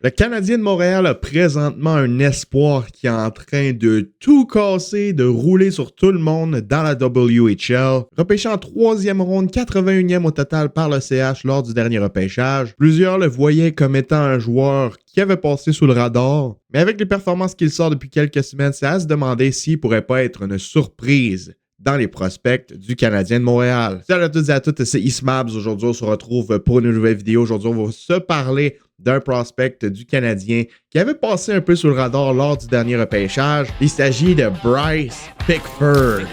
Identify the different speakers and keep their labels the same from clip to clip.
Speaker 1: Le Canadien de Montréal a présentement un espoir qui est en train de tout casser, de rouler sur tout le monde dans la WHL. Repêché en 3e ronde, 81e au total par le CH lors du dernier repêchage. Plusieurs le voyaient comme étant un joueur qui avait passé sous le radar. Mais avec les performances qu'il sort depuis quelques semaines, c'est à se demander s'il pourrait pas être une surprise dans les prospects du Canadien de Montréal. Salut à toutes et à toutes, c'est Ismabs. Aujourd'hui, on se retrouve pour une nouvelle vidéo. Aujourd'hui, on va se parler d'un prospect du Canadien qui avait passé un peu sous le radar lors du dernier repêchage. Il s'agit de Bryce Pickford.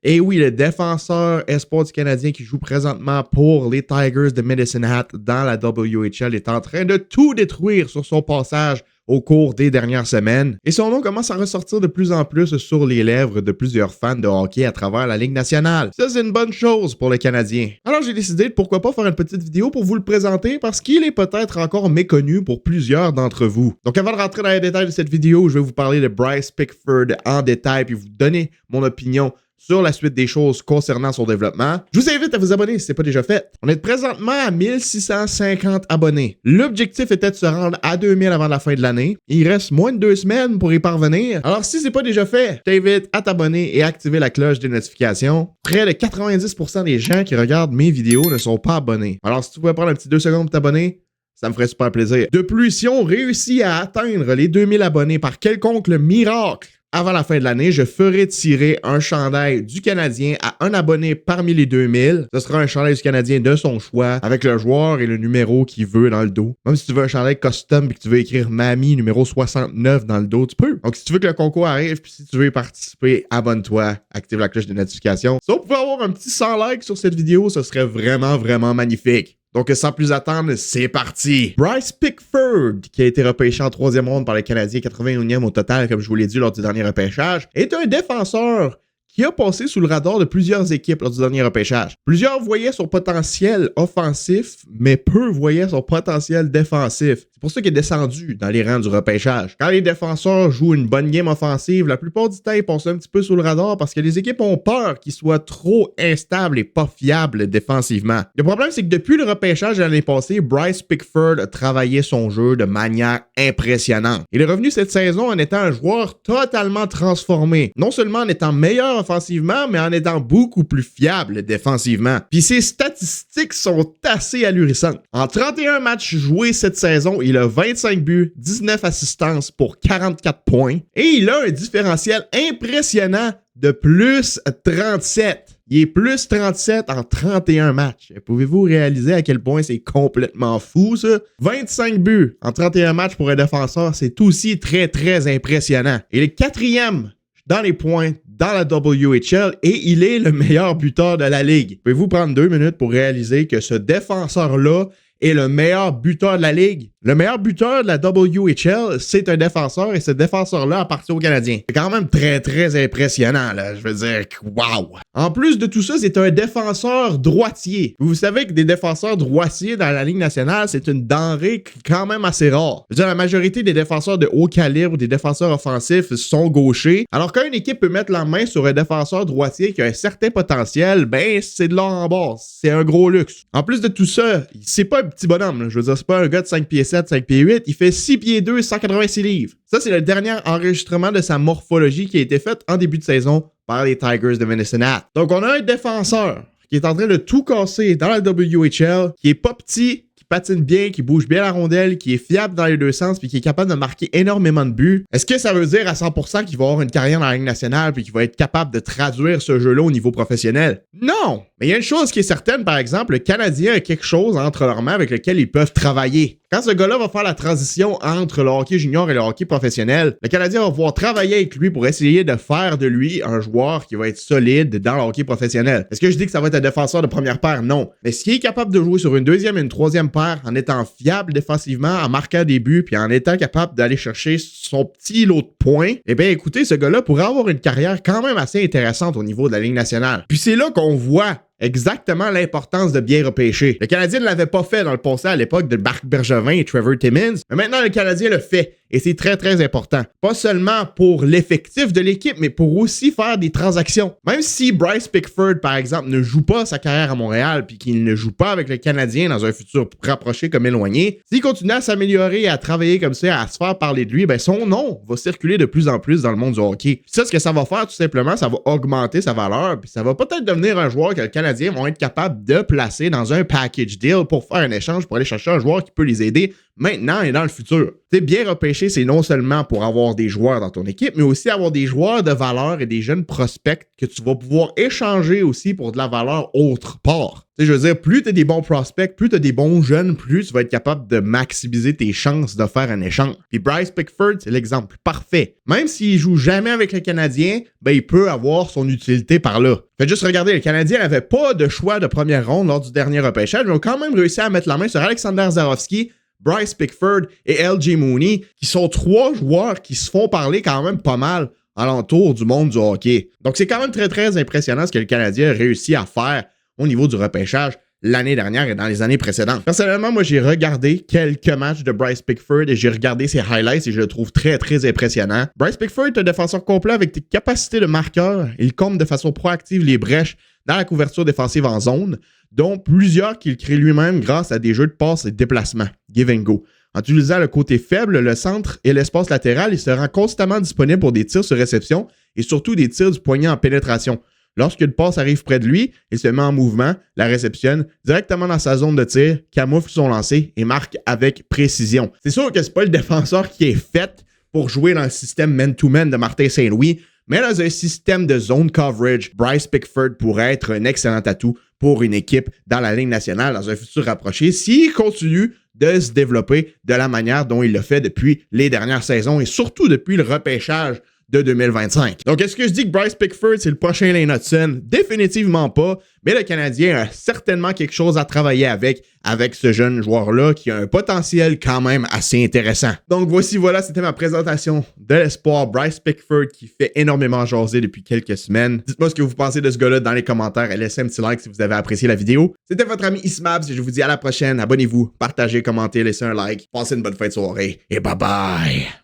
Speaker 1: Et oui, le défenseur espoir du Canadien qui joue présentement pour les Tigers de Medicine Hat dans la WHL est en train de tout détruire sur son passage au cours des dernières semaines. Et son nom commence à ressortir de plus en plus sur les lèvres de plusieurs fans de hockey à travers la Ligue nationale. Ça, c'est une bonne chose pour le Canadien. Alors, j'ai décidé de pourquoi pas faire une petite vidéo pour vous le présenter parce qu'il est peut-être encore méconnu pour plusieurs d'entre vous. Donc, avant de rentrer dans les détails de cette vidéo, je vais vous parler de Bryce Pickford en détail puis vous donner mon opinion sur la suite des choses concernant son développement. Je vous invite à vous abonner si ce n'est pas déjà fait. On est présentement à 1650 abonnés. L'objectif était de se rendre à 2000 avant la fin de l'année. Il reste moins de 2 semaines pour y parvenir. Alors si ce n'est pas déjà fait, je t'invite à t'abonner et à activer la cloche des notifications. Près de 90% des gens qui regardent mes vidéos ne sont pas abonnés. Alors si tu pouvais prendre un petit 2 secondes pour t'abonner, ça me ferait super plaisir. De plus, si on réussit à atteindre les 2000 abonnés par quelconque miracle, avant la fin de l'année, je ferai tirer un chandail du Canadien à un abonné parmi les 2000. Ce sera un chandail du Canadien de son choix, avec le joueur et le numéro qu'il veut dans le dos. Même si tu veux un chandail custom et que tu veux écrire Mamie numéro 69 dans le dos, tu peux. Donc si tu veux que le concours arrive, puis si tu veux y participer, abonne-toi, active la cloche de notification. Si on pouvait avoir un petit 100 likes sur cette vidéo, ce serait vraiment magnifique. Donc, sans plus attendre, c'est parti! Bryce Pickford, qui a été repêché en 3e ronde par les Canadiens, 81e au total, comme je vous l'ai dit lors du dernier repêchage, est un défenseur qui a passé sous le radar de plusieurs équipes lors du dernier repêchage. Plusieurs voyaient son potentiel offensif, mais peu voyaient son potentiel défensif. C'est pour ça qu'il est descendu dans les rangs du repêchage. Quand les défenseurs jouent une bonne game offensive, la plupart du temps, ils passent un petit peu sous le radar parce que les équipes ont peur qu'ils soient trop instables et pas fiables défensivement. Le problème, c'est que depuis le repêchage de l'année passée, Bryce Pickford a travaillé son jeu de manière impressionnante. Il est revenu cette saison en étant un joueur totalement transformé. Non seulement en étant meilleur offensivement, mais en étant beaucoup plus fiable défensivement. Puis ses statistiques sont assez ahurissantes. En 31 matchs joués cette saison, il a 25 buts, 19 assistances pour 44 points. Et il a un différentiel impressionnant de plus 37. Il est plus 37 en 31 matchs. Pouvez-vous réaliser à quel point c'est complètement fou, ça? 25 buts en 31 matchs pour un défenseur, c'est aussi très impressionnant. Il est 4e dans les points dans la WHL et il est le meilleur buteur de la Ligue. Pouvez-vous prendre 2 minutes pour réaliser que ce défenseur-là est le meilleur buteur de la Ligue? Le meilleur buteur de la WHL, c'est un défenseur et ce défenseur-là appartient au Canadien. C'est quand même très impressionnant, là. Je veux dire, wow! En plus de tout ça, c'est un défenseur droitier. Vous savez que des défenseurs droitiers dans la Ligue nationale, c'est une denrée quand même assez rare. Je veux dire, la majorité des défenseurs de haut calibre, des défenseurs offensifs sont gauchers. Alors qu'une équipe peut mettre la main sur un défenseur droitier qui a un certain potentiel, ben c'est de l'or en barre. C'est un gros luxe. En plus de tout ça, c'est pas un petit bonhomme, là. Je veux dire, c'est pas un gars de 5 pieds 7, 5 pieds 8, il fait 6 pieds 2, 186 livres. Ça, c'est le dernier enregistrement de sa morphologie qui a été fait en début de saison par les Tigers de Medicine Hat. Donc, on a un défenseur qui est en train de tout casser dans la WHL, qui est pas petit, qui patine bien, qui bouge bien la rondelle, qui est fiable dans les deux sens, puis qui est capable de marquer énormément de buts. Est-ce que ça veut dire à 100% qu'il va avoir une carrière dans la Ligue nationale puis qu'il va être capable de traduire ce jeu-là au niveau professionnel? Non! Mais il y a une chose qui est certaine, par exemple, le Canadien a quelque chose entre leurs mains avec lequel ils peuvent travailler. Quand ce gars-là va faire la transition entre le hockey junior et le hockey professionnel, le Canadien va pouvoir travailler avec lui pour essayer de faire de lui un joueur qui va être solide dans le hockey professionnel. Est-ce que je dis que ça va être un défenseur de première paire? Non. Mais s'il est capable de jouer sur une deuxième et une troisième paire en étant fiable défensivement, en marquant des buts, puis en étant capable d'aller chercher son petit lot de points, eh bien écoutez, ce gars-là pourrait avoir une carrière quand même assez intéressante au niveau de la Ligue nationale. Puis c'est là qu'on voit exactement l'importance de bien repêcher. Le Canadien ne l'avait pas fait dans le passé à l'époque de Marc Bergevin et Trevor Timmins, mais maintenant le Canadien le fait. Et c'est très, très important. Pas seulement pour l'effectif de l'équipe, mais pour aussi faire des transactions. Même si Bryce Pickford, par exemple, ne joue pas sa carrière à Montréal puis qu'il ne joue pas avec le Canadien dans un futur rapproché comme éloigné, s'il continue à s'améliorer et à travailler comme ça, à se faire parler de lui, ben son nom va circuler de plus en plus dans le monde du hockey. Puis ça, ce que ça va faire, tout simplement, ça va augmenter sa valeur puis ça va peut-être devenir un joueur que le Canadien vont être capable de placer dans un package deal pour faire un échange pour aller chercher un joueur qui peut les aider maintenant et dans le futur. T'sais, bien repêcher, c'est non seulement pour avoir des joueurs dans ton équipe, mais aussi avoir des joueurs de valeur et des jeunes prospects que tu vas pouvoir échanger aussi pour de la valeur autre part. T'sais, je veux dire, plus tu as des bons prospects, plus tu as des bons jeunes, plus tu vas être capable de maximiser tes chances de faire un échange. Puis Bryce Pickford, c'est l'exemple parfait. Même s'il joue jamais avec le Canadien, ben il peut avoir son utilité par là. Faites juste regarder, le Canadien n'avait pas de choix de première ronde lors du dernier repêchage, mais ils ont quand même réussi à mettre la main sur Alexander Zarovski, Bryce Pickford et LJ Mooney, qui sont 3 joueurs qui se font parler quand même pas mal alentour du monde du hockey. Donc c'est quand même très très impressionnant ce que le Canadien a réussi à faire au niveau du repêchage l'année dernière et dans les années précédentes. Personnellement, moi j'ai regardé quelques matchs de Bryce Pickford et j'ai regardé ses highlights et je le trouve très très impressionnant. Bryce Pickford est un défenseur complet avec des capacités de marqueur. Il comble de façon proactive les brèches dans la couverture défensive en zone, dont plusieurs qu'il crée lui-même grâce à des jeux de passe et de déplacement, give and go. En utilisant le côté faible, le centre et l'espace latéral, il se rend constamment disponible pour des tirs sur réception et surtout des tirs du poignet en pénétration. Lorsqu'une passe arrive près de lui, il se met en mouvement, la réceptionne directement dans sa zone de tir, camoufle son lancer et marque avec précision. C'est sûr que c'est pas le défenseur qui est fait pour jouer dans le système man-to-man de Martin Saint-Louis, mais dans un système de zone coverage, Bryce Pickford pourrait être un excellent atout pour une équipe dans la Ligue nationale dans un futur rapproché s'il continue de se développer de la manière dont il l'a fait depuis les dernières saisons et surtout depuis le repêchage de 2025. Donc, est-ce que je dis que Bryce Pickford, c'est le prochain Lane Hudson? Définitivement pas, mais le Canadien a certainement quelque chose à travailler avec ce jeune joueur-là qui a un potentiel quand même assez intéressant. Donc, voilà, c'était ma présentation de l'espoir Bryce Pickford qui fait énormément jaser depuis quelques semaines. Dites-moi ce que vous pensez de ce gars-là dans les commentaires et laissez un petit like si vous avez apprécié la vidéo. C'était votre ami Ismabs et je vous dis à la prochaine. Abonnez-vous, partagez, commentez, laissez un like. Passez une bonne fin de soirée et bye bye!